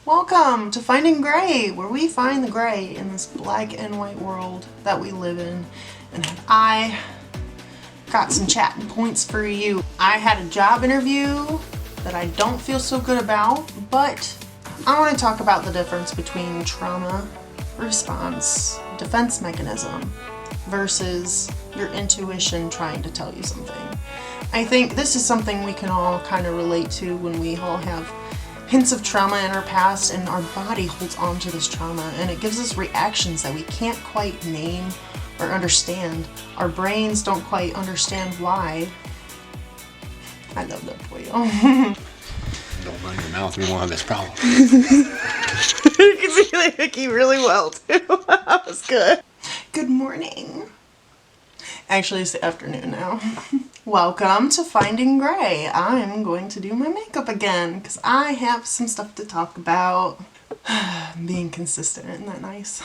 Welcome to Finding Gray, where we find the gray in this black and white world that we live in. And I got some chatting points for you. I had a job interview that I don't feel so good about, but I want to talk about the difference between trauma response, defense mechanism, versus your intuition trying to tell you something. I think this is something we can all kind of relate to when we all have hints of trauma in our past and our body holds on to this trauma and it gives us reactions that we can't quite name or understand. Our brains don't quite understand why. I love that for you. Don't run your mouth, we won't have this problem. You can see the hickey really well too. That was good. Good morning. Actually, it's the afternoon now. Welcome to Finding Gray. I'm going to do my makeup again because I have some stuff to talk about. Being consistent, isn't that nice?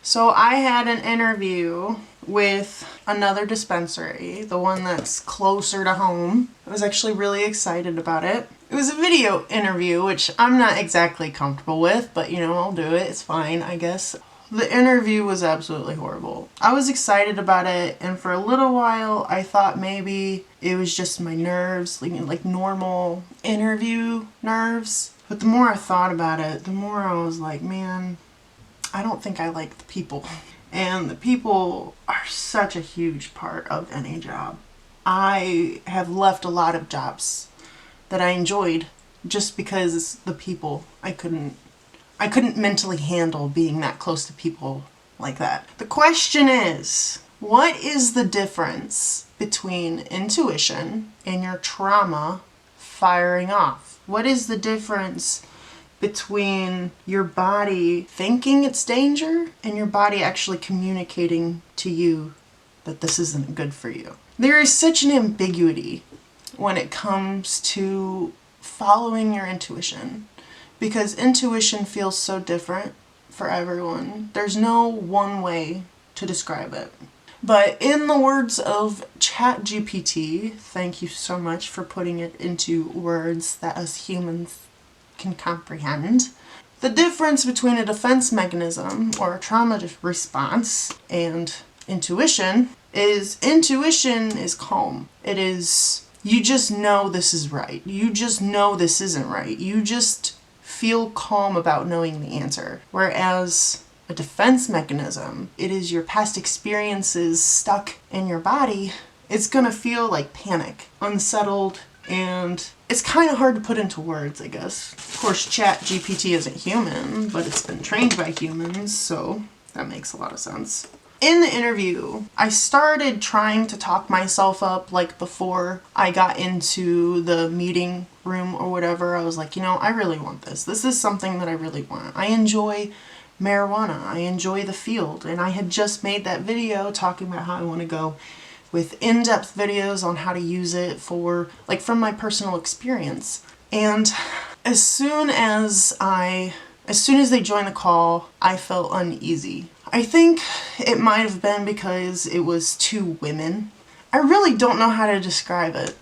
So I had an interview with another dispensary, the one that's closer to home. I was actually really excited about it. It was a video interview, which I'm not exactly comfortable with, but you know, I'll do it. It's fine, I guess. The interview was absolutely horrible. I was excited about it, and for a little while I thought maybe it was just my nerves, like normal interview nerves. But the more I thought about it, the more I was like, man, I don't think I like the people. And the people are such a huge part of any job. I have left a lot of jobs that I enjoyed just because the people, I couldn't mentally handle being that close to people like that. The question is, what is the difference between intuition and your trauma firing off? What is the difference between your body thinking it's danger and your body actually communicating to you that this isn't good for you? There is such an ambiguity when it comes to following your intuition, because intuition feels so different for everyone. There's no one way to describe it. But in the words of ChatGPT, thank you so much for putting it into words that us humans can comprehend. The difference between a defense mechanism or a trauma response and intuition is calm. It is, you just know this is right. You just know this isn't right. You just feel calm about knowing the answer. Whereas a defense mechanism, it is your past experiences stuck in your body. It's gonna feel like panic, unsettled, and it's kind of hard to put into words, I guess. Of course, ChatGPT isn't human, but it's been trained by humans, so that makes a lot of sense. In the interview, I started trying to talk myself up, like before I got into the meeting room or whatever. I was like, you know, I really want this. This is something that I really want. I enjoy marijuana. I enjoy the field. And I had just made that video talking about how I want to go with in-depth videos on how to use it for, like, from my personal experience. And as soon as they joined the call, I felt uneasy. I think it might have been because it was two women. I really don't know how to describe it.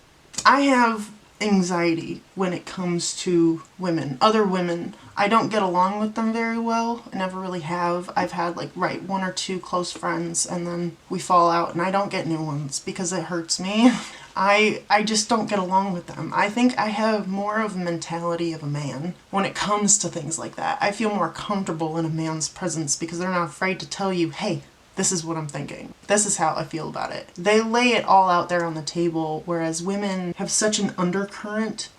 I have anxiety when it comes to women, other women. I don't get along with them very well. I never really have. I've had like one or two close friends and then we fall out and I don't get new ones because it hurts me. I just don't get along with them. I think I have more of a mentality of a man when it comes to things like that. I feel more comfortable in a man's presence because they're not afraid to tell you, hey, this is what I'm thinking. This is how I feel about it. They lay it all out there on the table, whereas women have such an undercurrent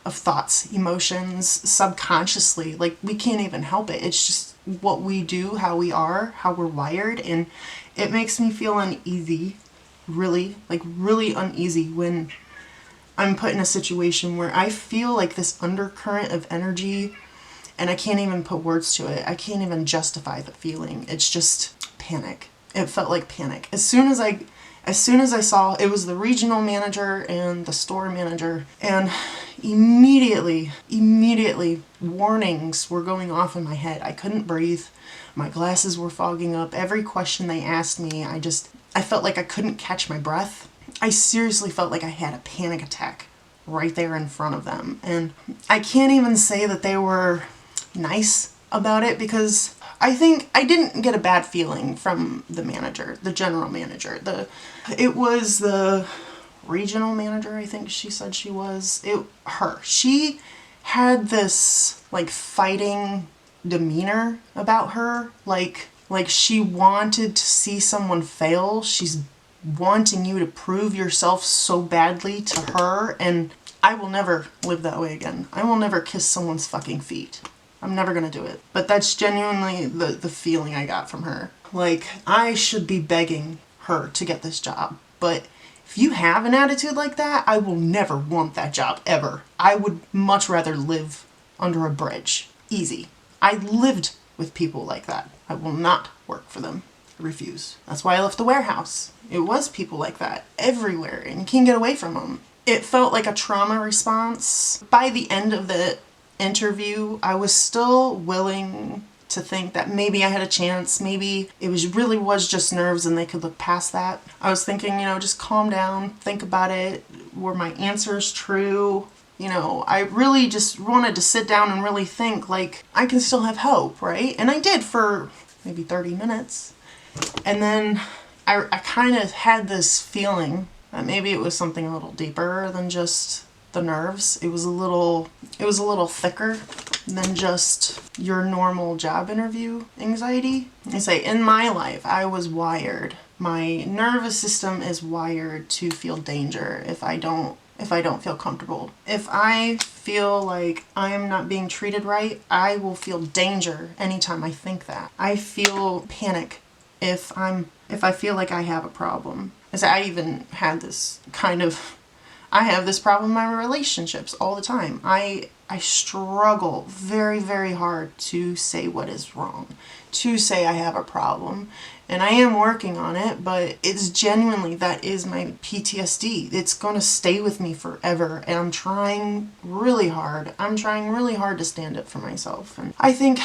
of thoughts, emotions, subconsciously. Like, we can't even help it. It's just what we do, how we are, how we're wired, and it makes me feel uneasy. Really uneasy when I'm put in a situation where I feel like this undercurrent of energy and I can't even put words to it. I can't even justify the feeling. It's just panic. It felt like panic. As soon as I saw it was the regional manager and the store manager, and immediately warnings were going off in my head. I couldn't breathe. My glasses were fogging up. Every question they asked me, I felt like I couldn't catch my breath. I seriously felt like I had a panic attack right there in front of them. And I can't even say that they were nice about it, because I think I didn't get a bad feeling from the manager, the general manager. It was the regional manager, I think she said she was. She had this like fighting demeanor about her, like she wanted to see someone fail. She's wanting you to prove yourself so badly to her, and I will never live that way again. I will never kiss someone's fucking feet. I'm never gonna do it. But that's genuinely the feeling I got from her. Like, I should be begging her to get this job, but if you have an attitude like that, I will never want that job, ever. I would much rather live under a bridge. Easy. I lived with people like that. I will not work for them. I refuse. That's why I left the warehouse. It was people like that everywhere, and you can't get away from them. It felt like a trauma response. By the end of the interview, I was still willing to think that maybe I had a chance. Maybe it really was just nerves and they could look past that. I was thinking, just calm down, think about it. Were my answers true? I really just wanted to sit down and really think, like, I can still have hope, right? And I did for maybe 30 minutes. And then I kind of had this feeling that maybe it was something a little deeper than just the nerves. It was a little thicker than just your normal job interview anxiety. I say, in my life, I was wired. My nervous system is wired to feel danger if I don't feel comfortable. If I feel like I am not being treated right, I will feel danger anytime I think that. I feel panic if I feel like I have a problem. As I even had this I have this problem in my relationships all the time. I struggle very, very hard to say what is wrong, to say I have a problem. And I am working on it, but it's genuinely, that is my PTSD. It's going to stay with me forever. And I'm trying really hard. To stand up for myself. And I think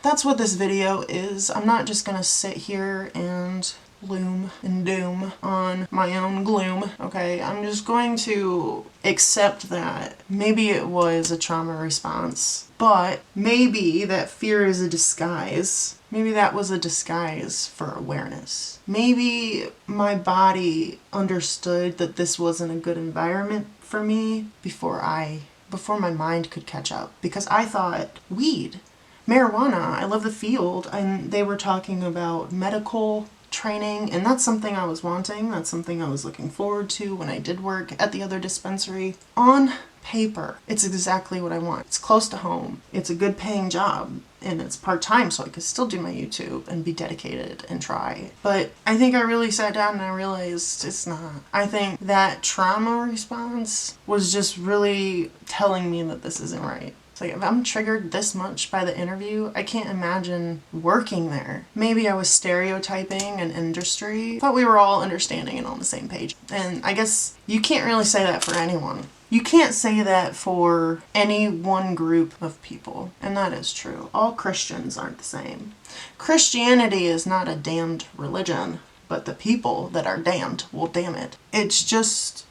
that's what this video is. I'm not just going to sit here and gloom and doom on my own gloom, okay? I'm just going to accept that maybe it was a trauma response, but maybe that fear is a disguise. Maybe that was a disguise for awareness. Maybe my body understood that this wasn't a good environment for me before my mind could catch up, because I thought weed, marijuana, I love the field, and they were talking about medical training, and that's something I was wanting. That's something I was looking forward to when I did work at the other dispensary. On paper, it's exactly what I want. It's close to home. It's a good paying job, and it's part-time, so I could still do my YouTube and be dedicated and try. But I think I really sat down and I realized it's not. I think that trauma response was just really telling me that this isn't right. It's like, if I'm triggered this much by the interview, I can't imagine working there. Maybe I was stereotyping an industry. I thought we were all understanding and on the same page. And I guess you can't really say that for anyone. You can't say that for any one group of people. And that is true. All Christians aren't the same. Christianity is not a damned religion, but the people that are damned will damn it. It's just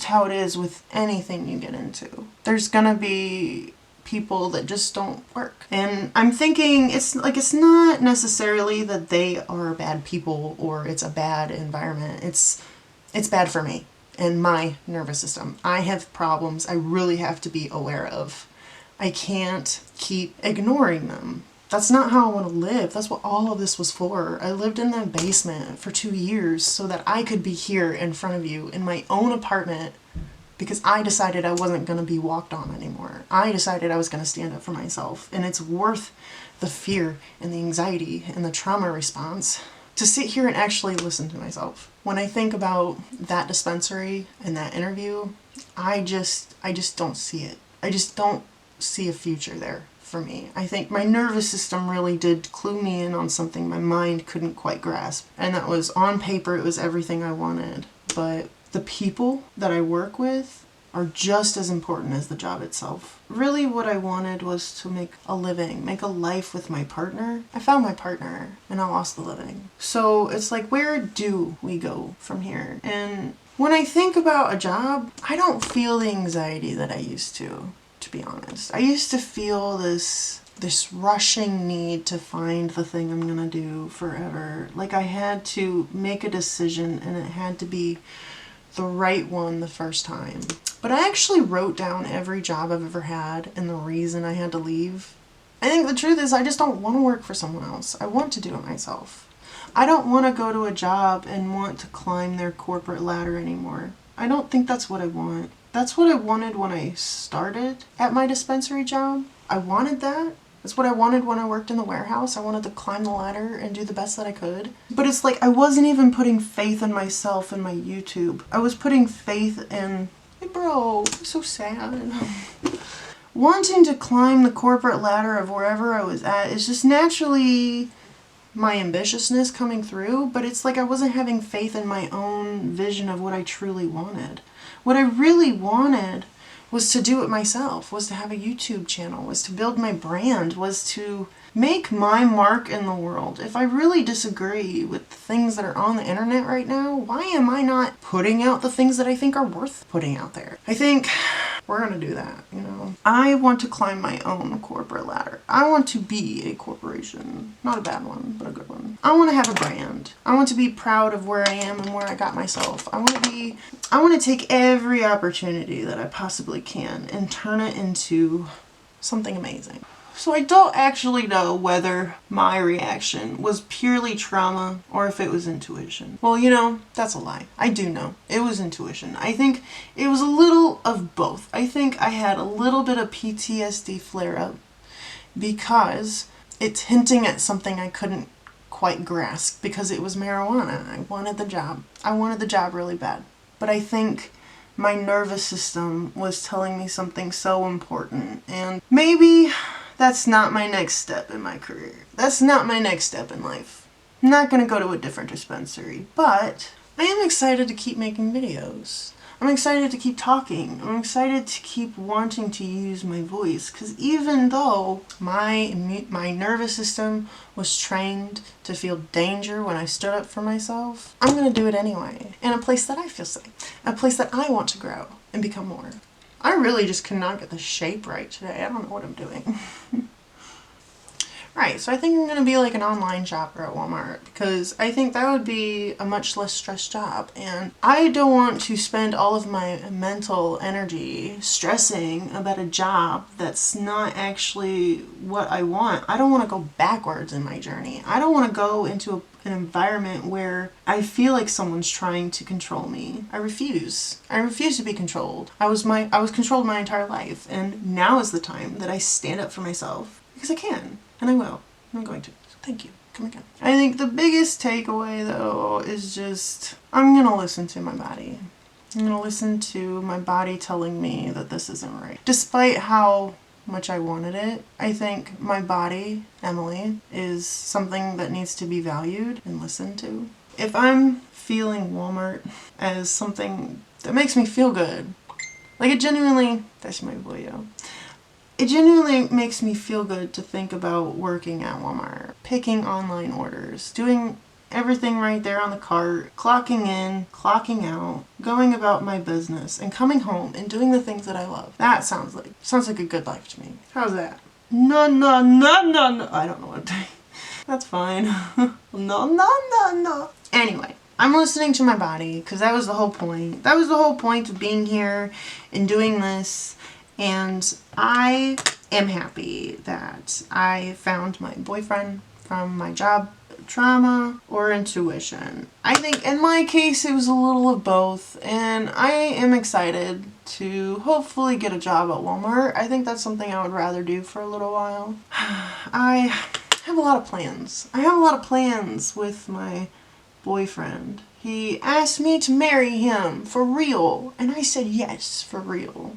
how it is with anything you get into. There's gonna be people that just don't work. And I'm thinking it's not necessarily that they are bad people or it's a bad environment. It's bad for me and my nervous system. I have problems I really have to be aware of. I can't keep ignoring them. That's not how I want to live. That's what all of this was for. I lived in the basement for 2 years so that I could be here in front of you in my own apartment, because I decided I wasn't going to be walked on anymore. I decided I was going to stand up for myself. And it's worth the fear and the anxiety and the trauma response to sit here and actually listen to myself. When I think about that dispensary and that interview, I just don't see it. I just don't see a future there for me. I think my nervous system really did clue me in on something my mind couldn't quite grasp. And that was, on paper, it was everything I wanted. But the people that I work with are just as important as the job itself. Really what I wanted was to make a living, make a life with my partner. I found my partner and I lost the living. So it's like, where do we go from here? And When I think about a job, I don't feel the anxiety that I used to be honest. I used to feel this rushing need to find the thing I'm gonna do forever. Like I had to make a decision and it had to be the right one the first time. But I actually wrote down every job I've ever had and the reason I had to leave. I think the truth is I just don't want to work for someone else. I want to do it myself. I don't want to go to a job and want to climb their corporate ladder anymore. I don't think that's what I want. That's what I wanted when I started at my dispensary job. I wanted that. That's what I wanted when I worked in the warehouse. I wanted to climb the ladder and do the best that I could. But it's like I wasn't even putting faith in myself and my YouTube. I was putting faith in, hey bro, so sad. Wanting to climb the corporate ladder of wherever I was at is just naturally my ambitiousness coming through, but it's like I wasn't having faith in my own vision of what I truly wanted. What I really wanted was to do it myself, was to have a YouTube channel, was to build my brand, was to make my mark in the world. If I really disagree with the things that are on the internet right now, why am I not putting out the things that I think are worth putting out there? I think we're gonna do that, you know. I want to climb my own corporate ladder. I want to be a corporation. Not a bad one, but a good one. I want to have a brand. I want to be proud of where I am and where I got myself. I want to take every opportunity that I possibly can and turn it into something amazing. So I don't actually know whether my reaction was purely trauma or if it was intuition. Well, you know, that's a lie. I do know. It was intuition. I think it was a little of both. I think I had a little bit of PTSD flare-up because it's hinting at something I couldn't quite grasp because it was marijuana. I wanted the job. I wanted the job really bad. But I think my nervous system was telling me something so important, and maybe that's not my next step in my career. That's not my next step in life. I'm not gonna go to a different dispensary, but I am excited to keep making videos. I'm excited to keep talking. I'm excited to keep wanting to use my voice, because even though my nervous system was trained to feel danger when I stood up for myself, I'm gonna do it anyway, in a place that I feel safe, a place that I want to grow and become more. I really just cannot get the shape right today. I don't know what I'm doing. Right, so I think I'm going to be like an online shopper at Walmart because I think that would be a much less stressed job. And I don't want to spend all of my mental energy stressing about a job that's not actually what I want. I don't want to go backwards in my journey. I don't want to go into an environment where I feel like someone's trying to control me. I refuse. I refuse to be controlled. I was controlled my entire life, and now is the time that I stand up for myself because I can. And I will. I'm going to. So thank you. Come again. I think the biggest takeaway, though, is just I'm going to listen to my body. I'm going to listen to my body telling me that this isn't right. Despite how much I wanted it, I think my body, Emily, is something that needs to be valued and listened to. If I'm feeling Walmart as something that makes me feel good, like it genuinely, that's my voyo. It genuinely makes me feel good to think about working at Walmart, picking online orders, doing everything right there on the cart, clocking in, clocking out, going about my business, and coming home and doing the things that I love. That sounds like a good life to me. How's that? No. I don't know what I'm doing. That's fine. No. Anyway, I'm listening to my body because that was the whole point. That was the whole point of being here and doing this. And I am happy that I found my boyfriend from my job trauma or intuition. I think in my case it was a little of both, and I am excited to hopefully get a job at Walmart. I think that's something I would rather do for a little while. I have a lot of plans. I have a lot of plans with my boyfriend. He asked me to marry him for real, and I said yes, for real.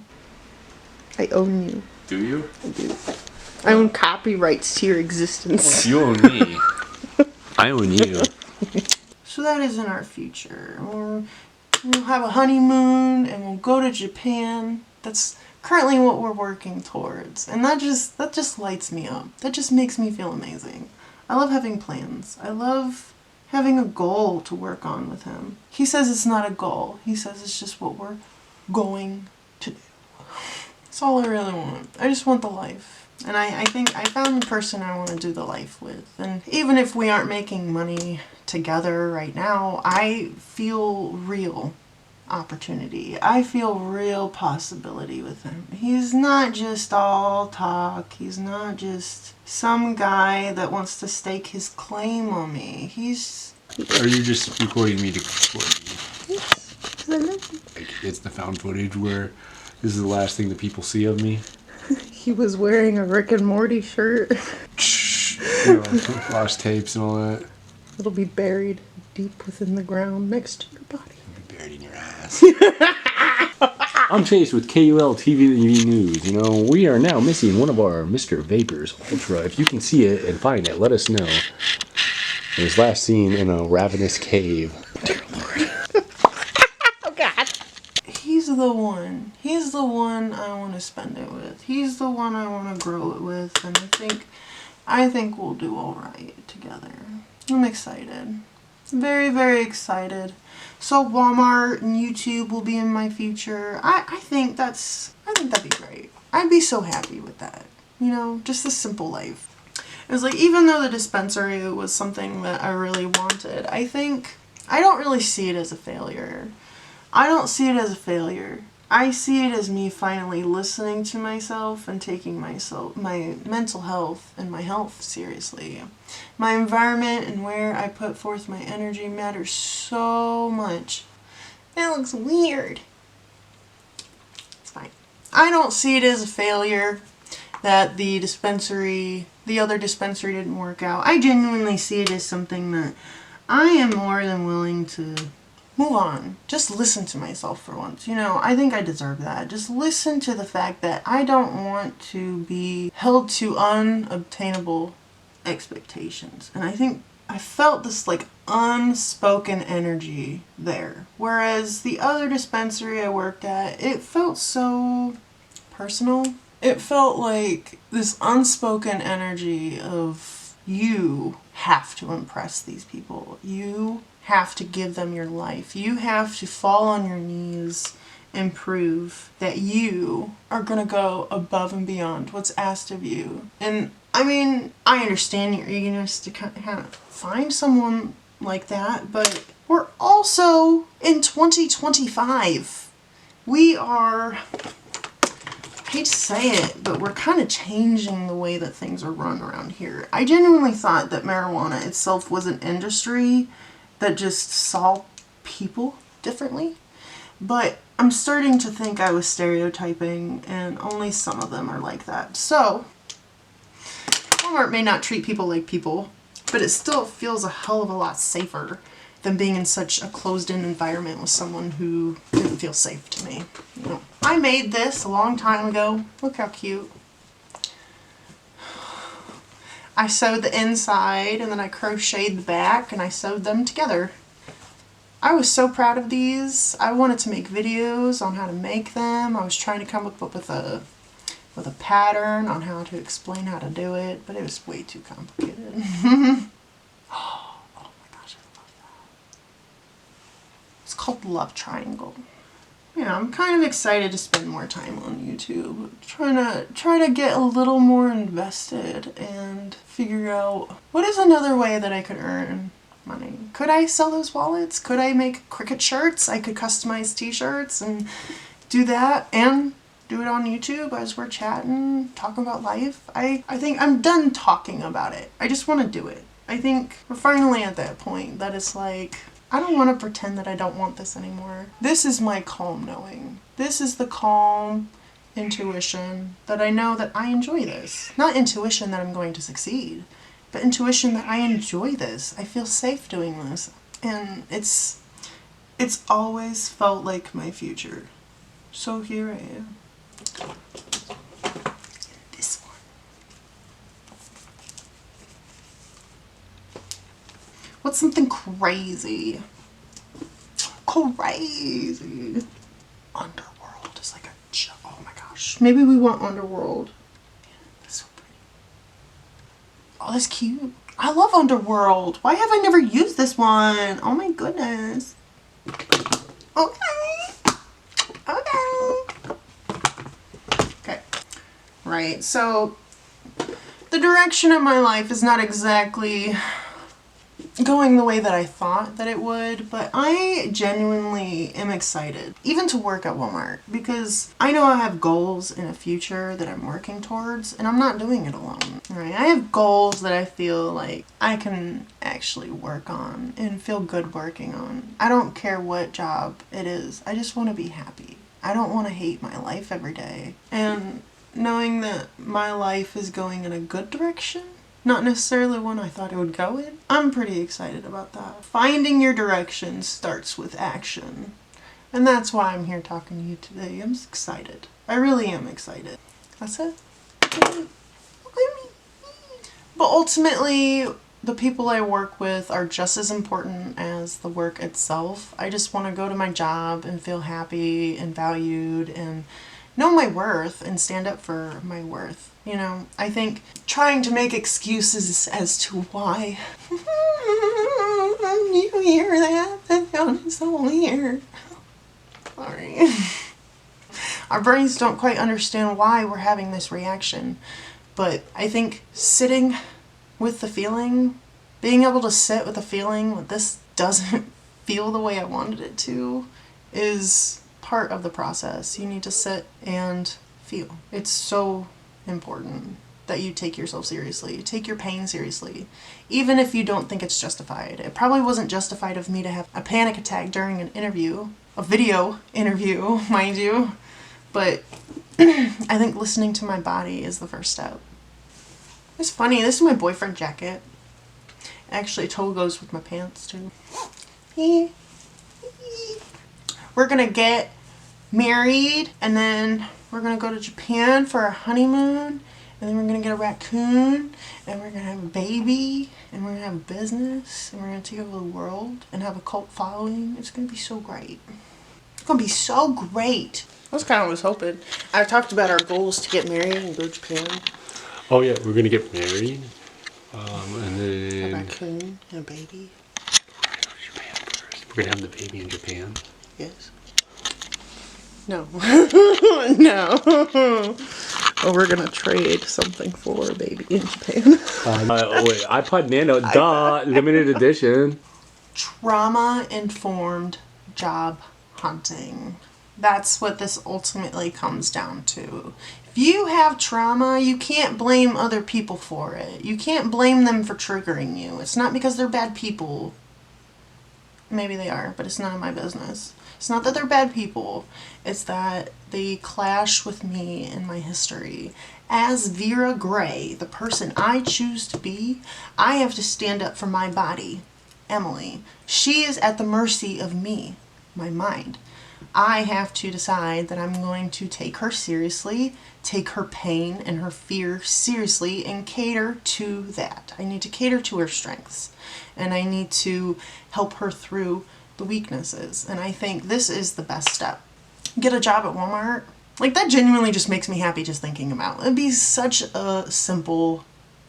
I own you. Do you? I do. I own copyrights to your existence. You own me. I own you. So that is in our future. We'll have a honeymoon and we'll go to Japan. That's currently what we're working towards. And that just lights me up. That just makes me feel amazing. I love having plans. I love having a goal to work on with him. He says it's not a goal. He says it's just what we're going to do. That's all I really want. I just want the life. And I think I found the person I want to do the life with. And even if we aren't making money together right now, I feel real opportunity. I feel real possibility with him. He's not just all talk. He's not just some guy that wants to stake his claim on me. Are you just recording me to record me? Yes, 'cause I love you. Like, it's the found footage where this is the last thing that people see of me. He was wearing a Rick and Morty shirt. Lost tapes and all that. It'll be buried deep within the ground next to your body. It'll be buried in your ass. I'm Chase with KUL TV News. You know, we are now missing one of our Mr. Vapors Ultra. If you can see it and find it, let us know. It was last seen in a ravenous cave. Dear Lord. Oh, God. He's the one. He's the one I want to spend it with. He's the one I want to grow it with. And I think we'll do all right together. I'm excited. Very, very excited. So Walmart and YouTube will be in my future. I think that'd be great. I'd be so happy with that. You know, just a simple life. It was like, even though the dispensary was something that I really wanted, I don't really see it as a failure. I don't see it as a failure. I see it as me finally listening to myself and taking my mental health and my health seriously. My environment and where I put forth my energy matters so much. That looks weird. It's fine. I don't see it as a failure that the other dispensary didn't work out. I genuinely see it as something that I am more than willing to move on. Just listen to myself for once. You know, I think I deserve that. Just listen to the fact that I don't want to be held to unobtainable expectations. And I think I felt this like unspoken energy there. Whereas the other dispensary I worked at, it felt so personal. It felt like this unspoken energy of you have to impress these people. You have to give them your life. You have to fall on your knees and prove that you are going to go above and beyond what's asked of you. And I mean, I understand your eagerness to kind of find someone like that, but we're also in 2025. We are, I hate to say it, but we're kind of changing the way that things are run around here. I genuinely thought that marijuana itself was an industry that just saw people differently. But I'm starting to think I was stereotyping, and only some of them are like that. So, Walmart may not treat people like people, but it still feels a hell of a lot safer than being in such a closed-in environment with someone who didn't feel safe to me. You know, I made this a long time ago. Look how cute. I sewed the inside and then I crocheted the back and I sewed them together. I was so proud of these. I wanted to make videos on how to make them. I was trying to come up with a pattern on how to explain how to do it, but it was way too complicated. Oh my gosh, I love that. It's called Love Triangle. Yeah, I'm kind of excited to spend more time on YouTube. Try to get a little more invested and figure out what is another way that I could earn money. Could I sell those wallets? Could I make Cricut shirts? I could customize t-shirts and do that and do it on YouTube as we're chatting, talking about life. I think I'm done talking about it. I just want to do it. I think we're finally at that point that it's like, I don't want to pretend that I don't want this anymore. This is my calm knowing. This is the calm intuition that I know that I enjoy this. Not intuition that I'm going to succeed, but intuition that I enjoy this. I feel safe doing this. And it's always felt like my future. So here I am. This one. What's something crazy? Crazy. Underworld is like a oh my gosh. Maybe we want Underworld. Yeah, that's so pretty. Oh, that's cute. I love Underworld. Why have I never used this one? Oh my goodness. Okay. Okay. Okay. Right, so the direction of my life is not exactly going the way that I thought that it would, but I genuinely am excited, even to work at Walmart, because I know I have goals in a future that I'm working towards, and I'm not doing it alone, right? I have goals that I feel like I can actually work on and feel good working on. I don't care what job it is. I just want to be happy. I don't want to hate my life every day. And knowing that my life is going in a good direction, not necessarily one I thought it would go in, I'm pretty excited about that. Finding your direction starts with action. And that's why I'm here talking to you today. I'm excited. I really am excited. That's it. But ultimately, the people I work with are just as important as the work itself. I just want to go to my job and feel happy and valued and know my worth and stand up for my worth. You know, I think trying to make excuses as to why you hear that sounds so weird. Sorry. Our brains don't quite understand why we're having this reaction, but I think sitting with the feeling, being able to sit with the feeling that this doesn't feel the way I wanted it to, is part of the process. You need to sit and feel. It's so important that you take yourself seriously. Take your pain seriously. Even if you don't think it's justified. It probably wasn't justified of me to have a panic attack during an interview. A video interview, mind you. But I think listening to my body is the first step. It's funny, this is my boyfriend jacket. Actually, toe goes with my pants too. We're gonna get married, and then we're gonna go to Japan for our honeymoon, and then we're gonna get a raccoon, and we're gonna have a baby, and we're gonna have a business, and we're gonna take over the world and have a cult following. It's gonna be so great. It's gonna be so great. That's kind of what I was hoping. I talked about our goals to get married and go to Japan. Oh yeah, we're gonna get married, and then A raccoon and a baby. We're gonna go to Japan first. We're gonna have the baby in Japan. Yes. No. No. Oh, we're gonna trade something for a baby in Japan. Wait, iPod Nano, limited edition. Trauma-informed job hunting. That's what this ultimately comes down to. If you have trauma, you can't blame other people for it. You can't blame them for triggering you. It's not because they're bad people. Maybe they are, but it's none of my business. It's not that they're bad people. It's that they clash with me and my history. As Vera Gray, the person I choose to be, I have to stand up for my body. Emily. She is at the mercy of me, my mind. I have to decide that I'm going to take her seriously, take her pain and her fear seriously, and cater to that. I need to cater to her strengths, and I need to help her through the weaknesses. And I think this is the best step. Get a job at Walmart. Like, that genuinely just makes me happy just thinking about it. It'd be such a simple,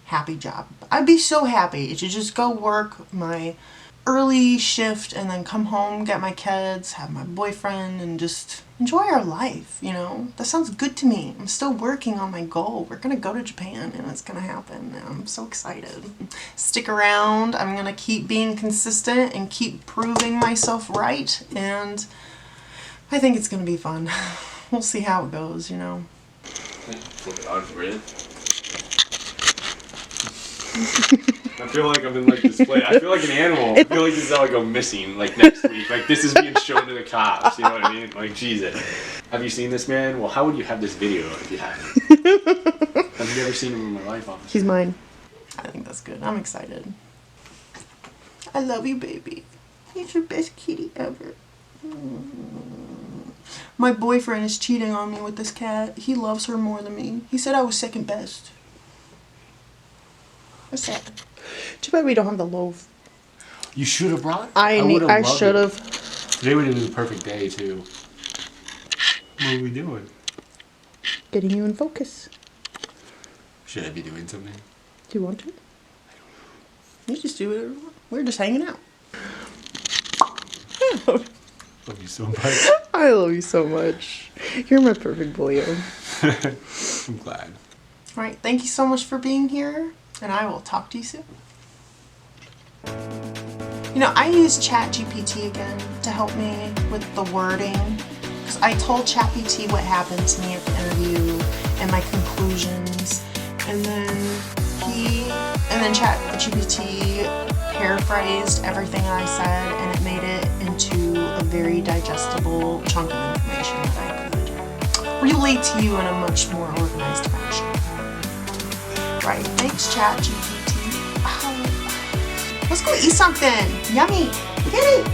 happy job. I'd be so happy to just go work my early shift and then come home, get my kids, have my boyfriend, and just enjoy our life, you know? That sounds good to me. I'm still working on my goal. We're gonna go to Japan, and it's gonna happen, and I'm so excited. Stick around. I'm gonna keep being consistent and keep proving myself right, and I think it's gonna be fun. We'll see how it goes, you know? Flip it on for you. I feel like I'm in like display. I feel like an animal. I feel like this is how I go missing like next week. Like this is being shown to the cops. You know what I mean? Like Jesus. Have you seen this man? Well, how would you have this video if you haven't? Have you ever seen him in my life, officer? He's mine. I think that's good. I'm excited. I love you, baby. He's your best kitty ever. My boyfriend is cheating on me with this cat. He loves her more than me. He said I was second best. That's sad. Too bad we don't have the loaf. You should have brought it. I should have. Today would have been the perfect day too. What are we doing? Getting you in focus. Should I be doing something? Do you want to? You just do whatever you want. We're just hanging out. Love you so much. I love you so much. You're my perfect boyo. I'm glad. All right, thank you so much for being here, and I will talk to you soon. You know, I use ChatGPT again to help me with the wording, because I told ChatGPT what happened to me at the interview and my conclusions, and then ChatGPT paraphrased everything I said, and it made it into a very digestible chunk of information that I could relate to you in a much more organized fashion. Right, thanks ChatGPT. Oh, let's go eat something. Yummy. Get it.